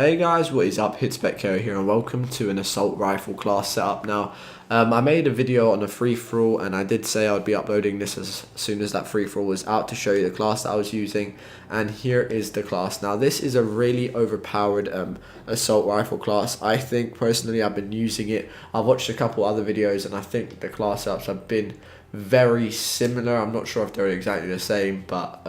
Hey guys, what is up? Hitspecco here and welcome to an assault rifle class setup. Now, I made a video on a free-for-all and I did say I would be uploading this as soon as that free-for-all was out to show you the class that I was using. And here is the class. Now, this is a really overpowered assault rifle class. I think, personally, I've been using it. I've watched a couple other videos and I think the class setups have been very similar. I'm not sure if they're exactly the same, but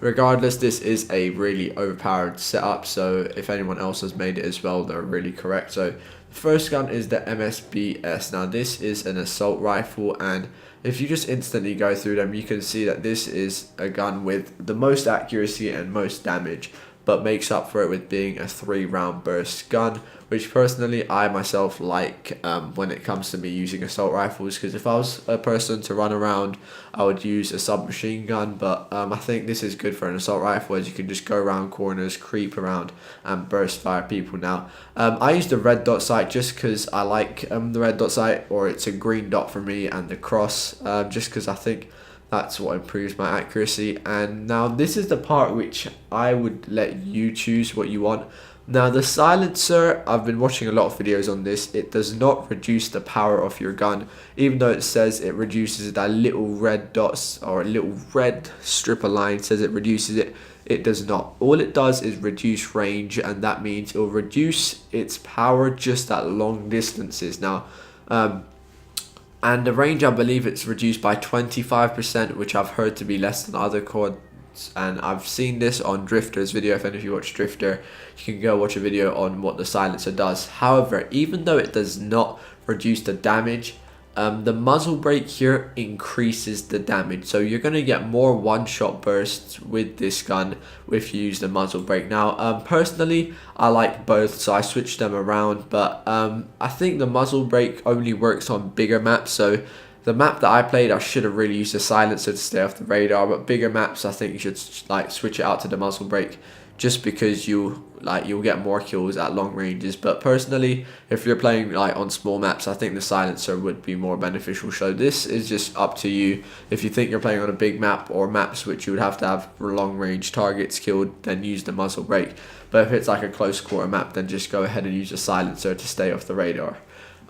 regardless, this is a really overpowered setup, so if anyone else has made it as well, they're really correct. So the first gun is the MSBS. Now this is an assault rifle, and if you just instantly go through them, you can see that this is a gun with the most accuracy and most damage, but makes up for it with being a 3-round burst gun, which personally I myself like when it comes to me using assault rifles, because if I was a person to run around, I would use a submachine gun, but I think this is good for an assault rifle, as you can just go around corners, creep around and burst fire people. Now I use the red dot sight just because I like the red dot sight, or it's a green dot for me, and the cross, just because I think that's what improves my accuracy. And now this is the part which I would let you choose what you want. Now the silencer, I've been watching a lot of videos on this. It does not reduce the power of your gun, even though it says it reduces that little red dots, or a little red strip of line says it reduces it. It does not. All it does is reduce range, and that means it will reduce its power just at long distances. Now and the range, I believe it's reduced by 25%, which I've heard to be less than other quads. And I've seen this on Drifter's video. If any of you watch Drifter, you can go watch a video on what the silencer does. However, even though it does not reduce the damage, the muzzle brake here increases the damage, so you're going to get more one-shot bursts with this gun if you use the muzzle brake. Now personally, I like both, so I switch them around, but I think the muzzle brake only works on bigger maps. So the map that I played, I should have really used the silencer to stay off the radar, but bigger maps, I think you should like switch it out to the muzzle brake, just because you'll get more kills at long ranges. But personally, if you're playing like on small maps, I think the silencer would be more beneficial. So this is just up to you. If you think you're playing on a big map, or maps which you would have to have long range targets killed, then use the muzzle brake. But if it's like a close quarter map, then just go ahead and use the silencer to stay off the radar.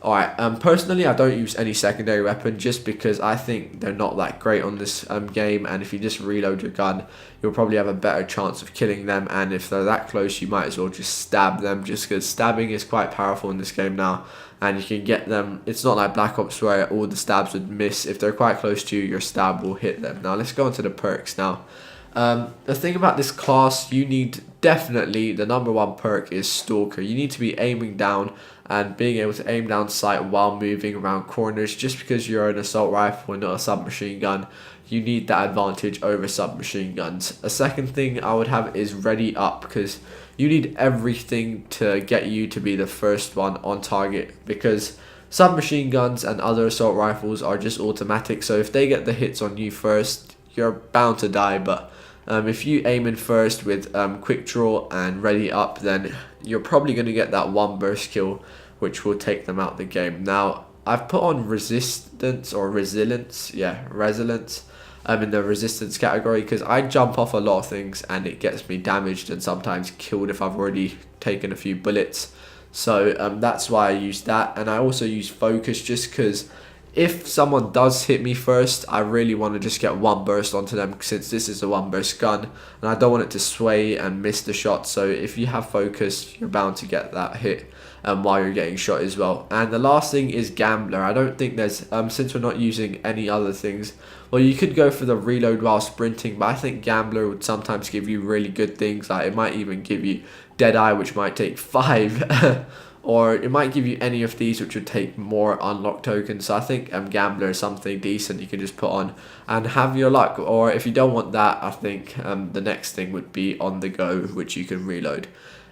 Alright, personally I don't use any secondary weapon, just because I think they're not that great on this game, and if you just reload your gun, you'll probably have a better chance of killing them, and if they're that close, you might as well just stab them, just because stabbing is quite powerful in this game now, and you can get them. It's not like Black Ops where all the stabs would miss. If they're quite close to you, your stab will hit them. Now let's go on to the perks now. The thing about this class, you need definitely, the #1 perk is Stalker. You need to be aiming down and being able to aim down sight while moving around corners. Just because you're an assault rifle and not a submachine gun, you need that advantage over submachine guns. A second thing I would have is ready up, because you need everything to get you to be the first one on target, because submachine guns and other assault rifles are just automatic, so if they get the hits on you first, you're bound to die. But if you aim in first with quick draw and ready up, then you're probably going to get that one burst kill, which will take them out the game. Now I've put on resistance or resilience, resilience in the resistance category, because I jump off a lot of things and it gets me damaged and sometimes killed if I've already taken a few bullets. So that's why I use that. And I also use focus, just because if someone does hit me first, I really want to just get one burst onto them, since this is a one burst gun and I don't want it to sway and miss the shot. So if you have focus, you're bound to get that hit while you're getting shot as well. And the last thing is Gambler. I don't think there's, since we're not using any other things, well, you could go for the reload while sprinting, but I think Gambler would sometimes give you really good things. Like it might even give you Deadeye, which might take 5 or it might give you any of these, which would take more unlock tokens. So I think Gambler is something decent you can just put on and have your luck. Or if you don't want that, I think the next thing would be On The Go, which you can reload.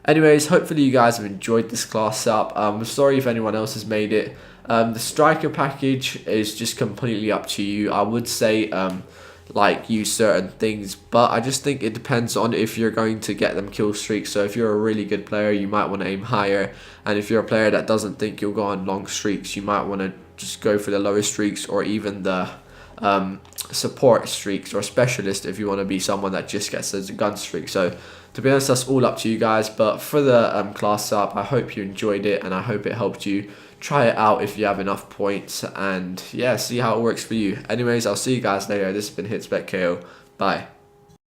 Anyways, hopefully you guys have enjoyed this class up. I'm sorry if anyone else has made it. The striker package is just completely up to you. I would say like use certain things, but I just think it depends on if you're going to get them kill streaks. So if you're a really good player, you might want to aim higher, and if you're a player that doesn't think you'll go on long streaks, you might want to just go for the lower streaks, or even the support streaks or specialist if you want to be someone that just gets a gun streak. So to be honest, that's all up to you guys. But for the class setup, I hope you enjoyed it, and I hope it helped you. Try it out if you have enough points, and yeah, see how it works for you. Anyways, I'll see you guys later. This has been HitSpecKO. Bye.